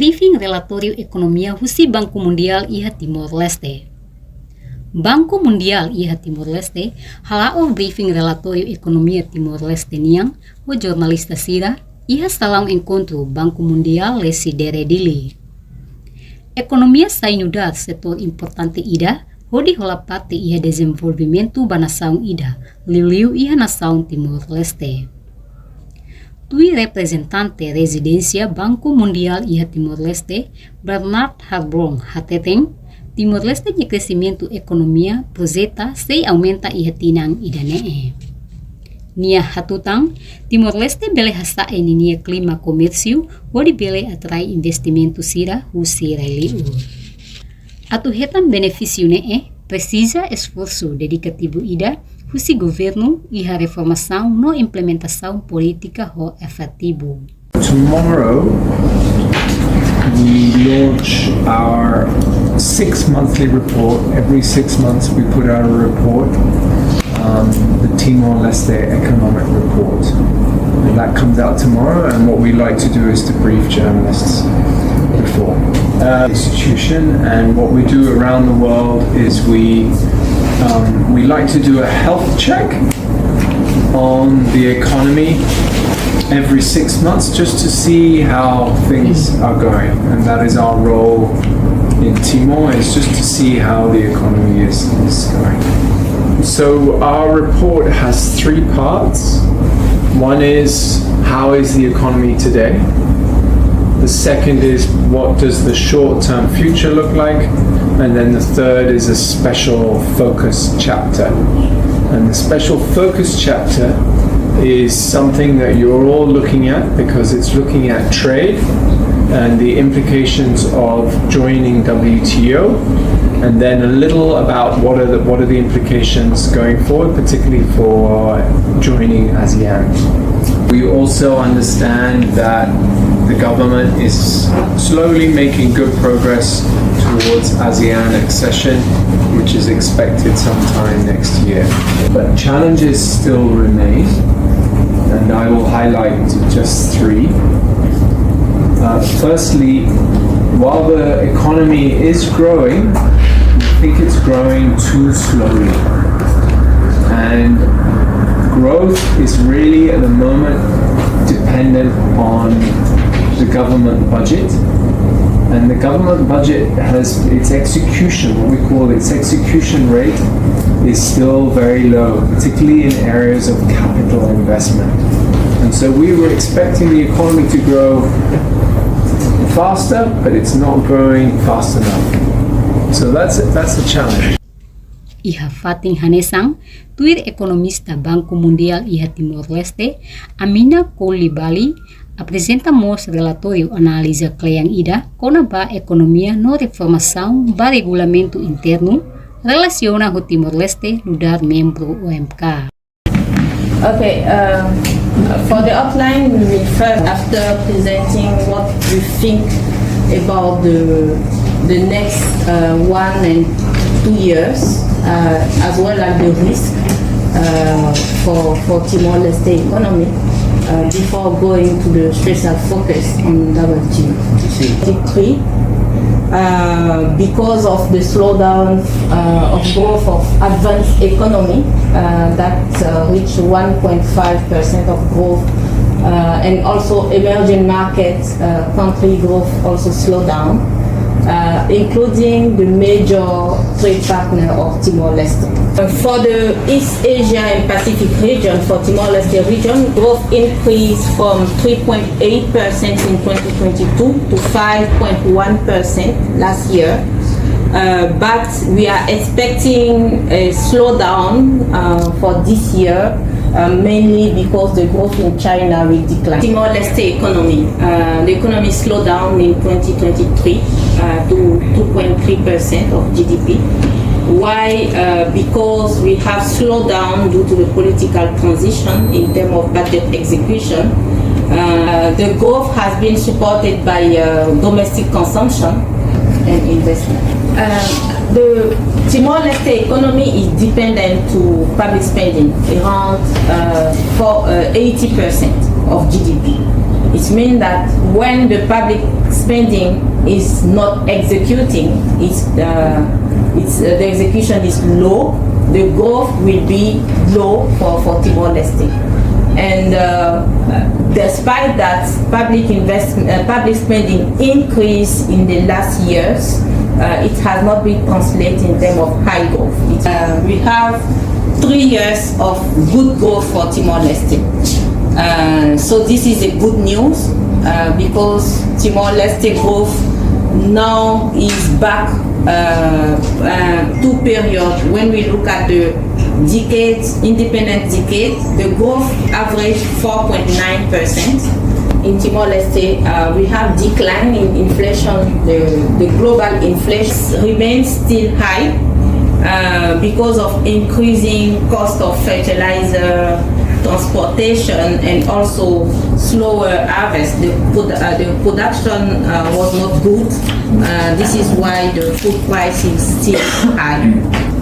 briefing Relatoriu Ekonomia husi Banku Mundial iha Timor-Leste. Banku Mundial iha Timor-Leste halao briefing Relatoriu Ekonomia Timor-Leste niang o jornalista sira iha salam encontro Banku Mundial lesi dere dili. Ekonomia sainudar setor importante ida hodi hola parte iha desenvolvimento banasaun ida liu iha nasaun Timor-Leste. Tui representante residencia Banku Mundial iha Timor-Leste, Bernard Harbrong hateteng, Timor-Leste de crescimento economia projeta sei aumenta iha tinang idanee. Nia hatutang, Timor-Leste bele hasa nia klima komersiu, wadi bele atrai investimento sira husi reliu. Atu hetan benefício nee, precisa esforço dedicativo ida, husi governo iha reformação no implementação política ho efetivo. Tomorrow we launch our 6 monthly report. Every 6 months we put out a report, the Timor-Leste economic report. And that comes out tomorrow, and what we like to do is to brief journalists before. Institution, and what we do around the world is we like to do a health check on the economy every 6 months just to see how things are going, and that is our role in Timor, is just to see how the economy is going. So our report has 3 parts. One is, how is the economy today? The second is, what does the short-term future look like? And then the third is a special focus chapter. And the special focus chapter is something that you're all looking at, because it's looking at trade and the implications of joining WTO, and then a little about what are the implications going forward, particularly for joining ASEAN. We also understand that the government is slowly making good progress towards ASEAN accession, which is expected sometime next year. But challenges still remain, and I will highlight just 3. Firstly, while the economy is growing, we think it's growing too slowly. And growth is really at the moment dependent on the government budget, and the government budget has its execution, what we call its execution rate, is still very low, particularly in areas of capital investment. And so we were expecting the economy to grow faster, but it's not growing fast enough. So that's a challenge. Iha Fating Hanesang, tuir ekonomista Banku Mundial iha Timor-Leste, Amina Coulibaly, apresentamos relatório analisa cleang ida kona ba economia no reformação ba regulamento interno relaciona ho Timor-Leste lugar membro OMK. Okay, for the outline, we will first, after presenting what we think about the next 1 and 2 years, as well as the risk for Timor-Leste economy, before going to the special focus on WTO. Because of the slowdown of growth of advanced economy that reached 1.5% of growth, and also emerging markets country growth also slowed down, including the major trade partner of Timor-Leste. For the East Asia and Pacific region, for Timor-Leste region, growth increased from 3.8% in 2022 to 5.1% last year. But we are expecting a slowdown for this year, mainly because the growth in China will decline. Timor-Leste economy, the economy slowed down in 2023 to 2.3% of GDP. Why? Because we have slowed down due to the political transition in terms of budget execution. The growth has been supported by domestic consumption and investment. The Timor-Leste economy is dependent to public spending, around for 80% of GDP. It means that when the public spending is not executing, the execution is low, the growth will be low for Timor-Leste. And despite that, public spending increase in the last years, it has not been translated in terms of high growth. We have 3 years of good growth for Timor-Leste. So this is a good news because Timor-Leste growth now is back to period. When we look at the decades, independent decade, the growth averaged 4.9%. In Timor-Leste, we have decline in inflation. The global inflation remains still high because of increasing cost of fertilizer, transportation, and also slower harvest. The production was not good. This is why the food price is still high.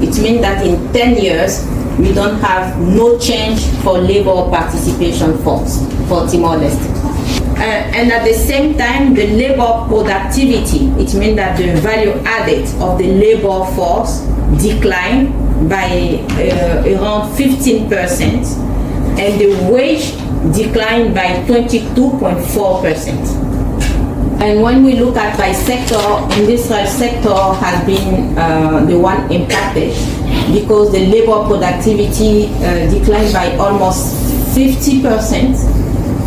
It means that in 10 years, we don't have no change for labor participation force for Timor-Leste. And at the same time, the labor productivity, it means that the value added of the labor force declined by around 15%, and the wage declined by 22.4%. And when we look at by sector, industrial sector has been the one impacted because the labor productivity declined by almost 50%,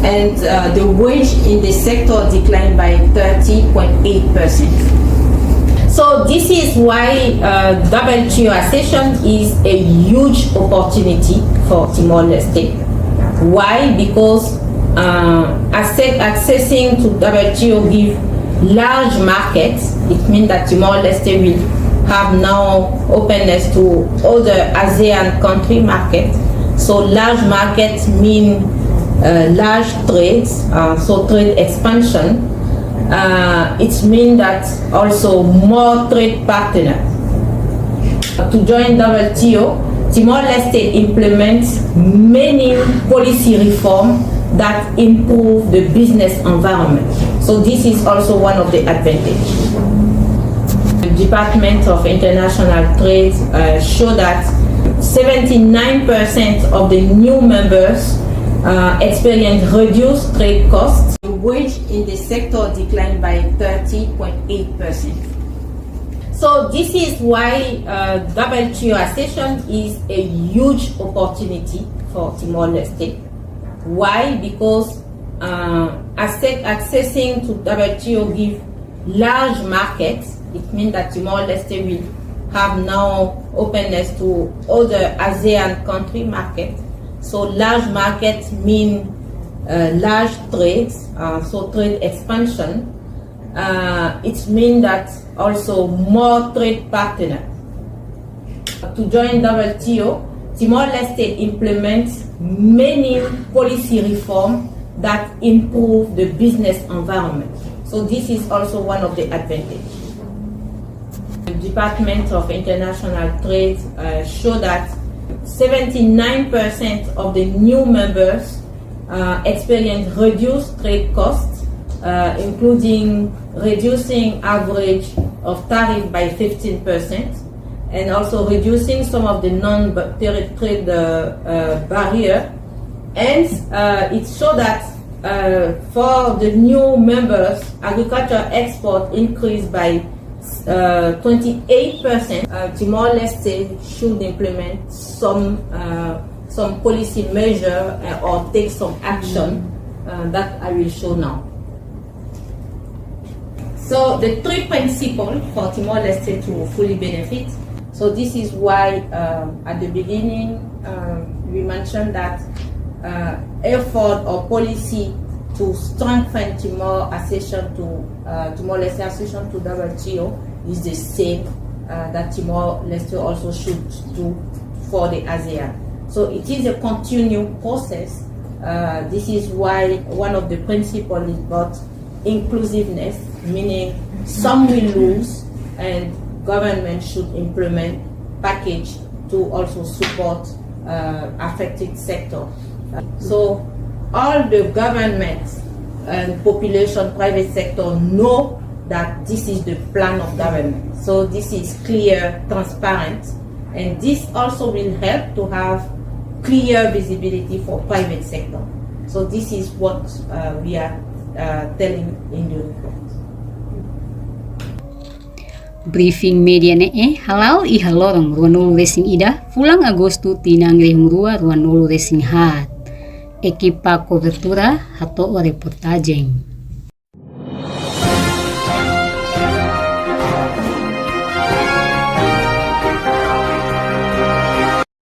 and the wage in the sector declined by 30.8%. So this is why WTO accession is a huge opportunity for Timor-Leste. Why? Because accessing to WTO give large markets. It means that Timor-Leste will have now openness to other ASEAN country markets. So large markets mean large trades, so trade expansion. It means that also more trade partners. To join WTO, Timor-Leste implements many policy reforms that improve the business environment. So this is also one of the advantages. The Department of International Trade show that 79% of the new members experience reduced trade costs. The wage in the sector declined by 30.8%. So this is why WTO accession is a huge opportunity for Timor-Leste. Why? Because accessing to WTO give large markets. It means that Timor-Leste will have now openness to other ASEAN country markets. So large markets mean large trades, so trade expansion. It means that also more trade partners. To join WTO, Timor-Leste implements many policy reforms that improve the business environment. So this is also one of the advantages. The Department of International Trade show that 79% of the new members experience reduced trade costs, including reducing average of tariff by 15%, and also reducing some of the non-trade barrier. And it shows that for the new members, agriculture export increased by 28%. Timor-Leste should implement some policy measure or take some action that I will show now. So the 3 principles for Timor-Leste to fully benefit. So this is why at the beginning we mentioned that effort or policy to strengthen Timor-Leste accession to WTO is the same that Timor-Leste also should do for the ASEAN. So it is a continuing process. This is why one of the principles is about inclusiveness, meaning some will lose and government should implement package to also support affected sector. So all the governments and population, private sector know that this is the plan of government. So this is clear, transparent, and this also will help to have clear visibility for private sector. So this is what we are telling in the report. Briefing media halal i halorong ruanulu racing ida fulang Agosto tinang rehung rua ruanulu racing hat. Equipa cobertura hato o reportagem.